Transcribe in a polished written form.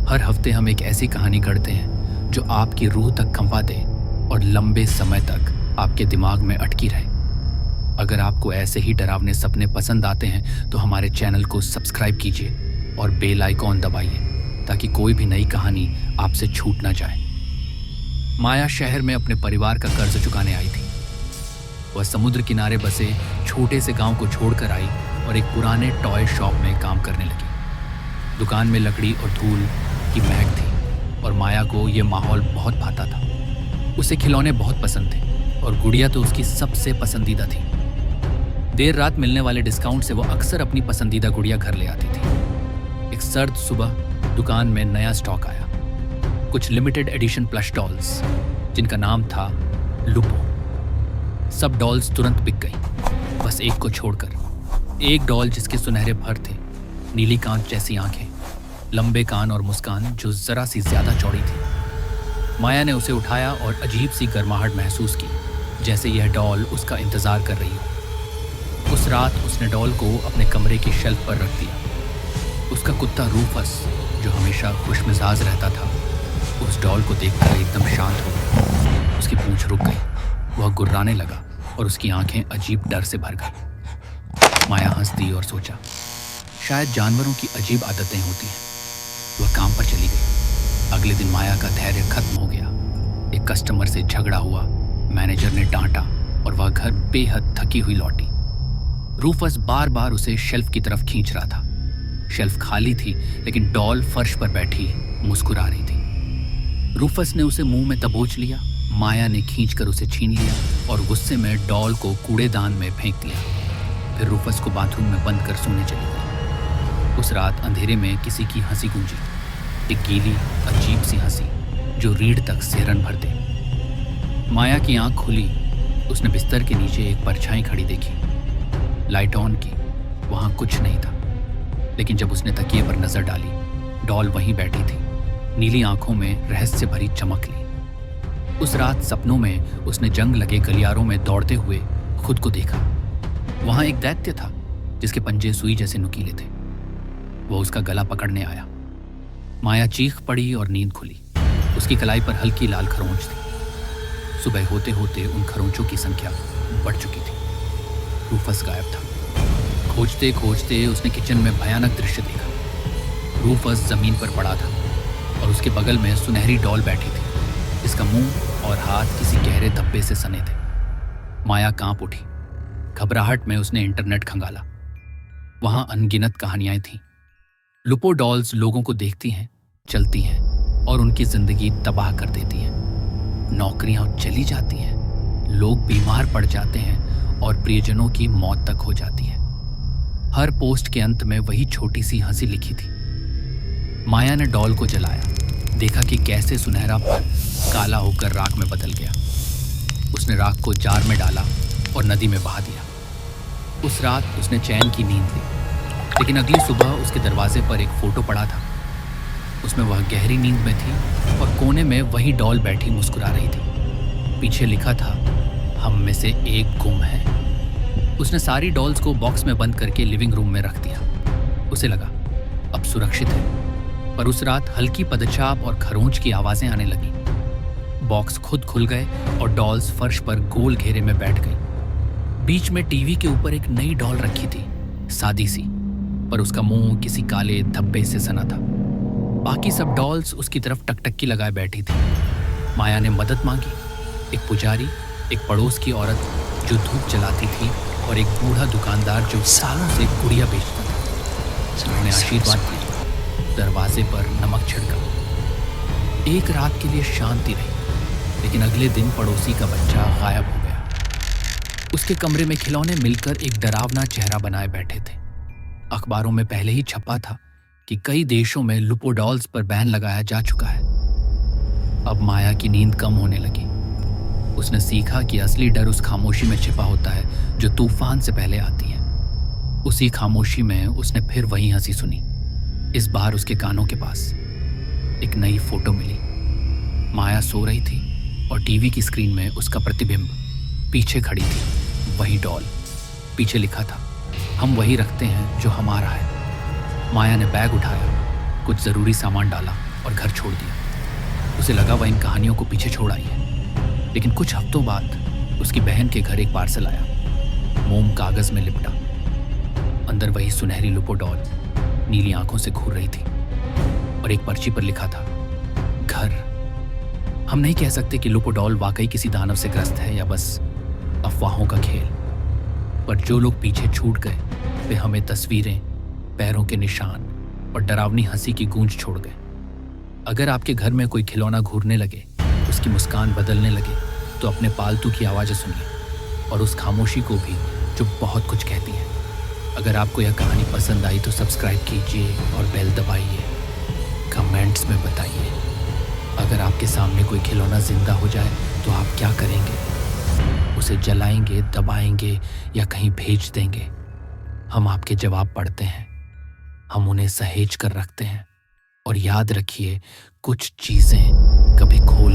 हर हफ्ते हम एक ऐसी कहानी गढ़ते हैं जो आपकी रूह तक कंपा दे और लंबे समय तक आपके दिमाग में अटकी रहे। अगर आपको ऐसे ही डरावने सपने पसंद आते हैं तो हमारे चैनल को सब्सक्राइब कीजिए और बेल आइकॉन दबाइए ताकि कोई भी नई कहानी आपसे छूट ना जाए। माया शहर में अपने परिवार का कर्ज चुकाने आई थी। वह समुद्र किनारे बसे छोटे से गांव को छोड़कर आई और एक पुराने टॉय शॉप में काम करने लगी। दुकान में लकड़ी और धूल की महक थी और माया को यह माहौल बहुत भाता था। उसे खिलौने बहुत पसंद थे और गुड़िया तो उसकी सबसे पसंदीदा थी। देर रात मिलने वाले डिस्काउंट से वो अक्सर अपनी पसंदीदा गुड़िया घर ले आती थी। एक सर्द सुबह दुकान में नया स्टॉक आया, कुछ लिमिटेड एडिशन प्लश डॉल्स जिनका नाम था लुपो। सब डॉल्स तुरंत बिक गई, बस एक को छोड़कर। एक डॉल जिसके सुनहरे फर थे, नीली कांच जैसी आंखें, लंबे कान और मुस्कान जो जरा सी ज्यादा चौड़ी थी। माया ने उसे उठाया और अजीब सी गर्माहट महसूस की, जैसे यह डॉल उसका इंतजार कर रही हो। उस रात उसने डॉल को अपने कमरे की शेल्फ पर रख दिया। उसका कुत्ता रूफस, जो हमेशा खुशमिजाज रहता था, उस डॉल को देखकर एकदम शांत हो गया। उसकी पूंछ रुक गई, वह गुर्राने लगा और उसकी आंखें अजीब डर से भर गई। माया हंस दी और सोचा, शायद जानवरों की अजीब आदतें होती हैं। वह काम पर चली गई। अगले दिन माया का धैर्य खत्म हो गया। एक कस्टमर से झगड़ा हुआ, मैनेजर ने डांटा और वह घर बेहद थकी हुई लौटी। रूफस बार बार उसे शेल्फ की तरफ खींच रहा था। शेल्फ खाली थी लेकिन डॉल फर्श पर बैठी मुस्कुरा रही थी। रूफस ने उसे मुंह में दबोच लिया। माया ने खींचकर उसे छीन लिया और गुस्से में डॉल को कूड़ेदान में फेंक दिया। फिर रूफस को बाथरूम में बंद कर सोने चली गई। उस रात अंधेरे में किसी की हंसी गूंजी, एक गीली अजीब सी हंसी जो रीढ़ तक सिहरन भर दे। माया की आंख खुली। उसने बिस्तर के नीचे एक परछाई खड़ी देखी। लाइट ऑन की, वहां कुछ नहीं था। लेकिन जब उसने तकिए पर नजर डाली, डॉल वहीं बैठी थी, नीली आंखों में रहस्य भरी चमक ली। उस रात सपनों में उसने जंग लगे गलियारों में दौड़ते हुए खुद को देखा। वहां एक दैत्य था जिसके पंजे सुई जैसे नुकीले थे। वो उसका गला पकड़ने आया। माया चीख पड़ी और नींद खुली। उसकी कलाई पर हल्की लाल खरोंच थी। सुबह होते होते उन खरोंचों की संख्या बढ़ चुकी थी। रूफस गायब था। खोजते खोजते उसने किचन में भयानक दृश्य देखा। रूफस जमीन पर पड़ा था और उसके बगल में सुनहरी डॉल बैठी थी, जिसका मुंह और हाथ किसी गहरे धब्बे से सने थे। माया कांप उठी। घबराहट में उसने इंटरनेट खंगाला। वहां अनगिनत कहानियां थीं। लुपो डॉल्स लोगों को देखती हैं, चलती हैं और उनकी जिंदगी तबाह कर देती हैं। नौकरियां चली जाती हैं, लोग बीमार पड़ जाते हैं और प्रियजनों की मौत तक हो जाती है। हर पोस्ट के अंत में वही छोटी सी हंसी लिखी थी। माया ने डॉल को जलाया, देखा कि कैसे सुनहरा फल काला होकर राख में बदल गया। उसने राख को जार में डाला और नदी में बहा दिया। उस रात उसने चैन की नींद ली, लेकिन अगली सुबह उसके दरवाजे पर एक फोटो पड़ा था। उसमें वह गहरी नींद में थी और कोने में वही डॉल बैठी मुस्कुरा रही थी। पीछे लिखा था, हम में से एक गुम है। उसने सारी डॉल्स को बॉक्स में बंद करके लिविंग रूम में रख दिया। उसे लगा अब सुरक्षित है। पर उस रात हल्की पदचाप और खरोंच की आवाजें आने लगी। बॉक्स खुद खुल गए और डॉल्स फर्श पर गोल घेरे में बैठ गई। बीच में टीवी के ऊपर एक नई डॉल रखी थी, सादी सी, पर उसका मुंह किसी काले धब्बे से सना था। बाकी सब डॉल्स उसकी तरफ टकटकी लगाए बैठी थी। माया ने मदद मांगी। एक पुजारी, एक पड़ोस की औरत जो धूप जलाती थी और एक बूढ़ा दुकानदार जो सालों से गुड़िया बेचता था। उन्होंने आशीर्वाद दिया। दरवाजे पर नमक छिड़का। एक रात के लिए शांति रही, लेकिन अगले दिन पड़ोसी का बच्चा गायब हो गया। उसके कमरे में खिलौने मिलकर एक डरावना चेहरा बनाए बैठे थे। अखबारों में पहले ही छपा था कि कई देशों में लुपो डॉल्स पर बैन लगाया जा चुका है। अब माया की नींद कम होने लगी। उसने सीखा कि असली डर उस खामोशी में छिपा होता है जो तूफान से पहले आती है। उसी खामोशी में उसने फिर वही हंसी सुनी। इस बार उसके कानों के पास एक नई फोटो मिली। माया सो रही थी और टीवी की स्क्रीन में उसका प्रतिबिंब। पीछे खड़ी थी वही डॉल। पीछे लिखा था, हम वही रखते हैं जो हमारा है। माया ने बैग उठाया, कुछ ज़रूरी सामान डाला और घर छोड़ दिया। उसे लगा वह इन कहानियों को पीछे छोड़ आई है। लेकिन कुछ हफ्तों बाद उसकी बहन के घर एक पार्सल आया। मोम कागज में लिपटा, अंदर वही सुनहरी लुपो डॉल नीली आंखों से घूर रही थी और एक पर्ची पर लिखा था, घर। हम नहीं कह सकते कि लुपो डॉल वाकई किसी दानव से ग्रस्त है या बस अफवाहों का खेल, पर जो लोग पीछे छूट गए वे हमें तस्वीरें, पैरों के निशान और डरावनी हंसी की गूंज छोड़ गए। अगर आपके घर में कोई खिलौना घूरने लगे, उसकी मुस्कान बदलने लगे, तो अपने पालतू की आवाज़ें सुनिए और उस खामोशी को भी जो बहुत कुछ कहती है। अगर आपको यह कहानी पसंद आई तो सब्सक्राइब कीजिए और बेल दबाइए। कमेंट्स में बताइए, अगर आपके सामने कोई खिलौना जिंदा हो जाए तो आप क्या करेंगे? उसे जलाएंगे, दबाएंगे या कहीं भेज देंगे? हम आपके जवाब पढ़ते हैं, हम उन्हें सहेज कर रखते हैं। और याद रखिए, कुछ चीज़ें कभी खोल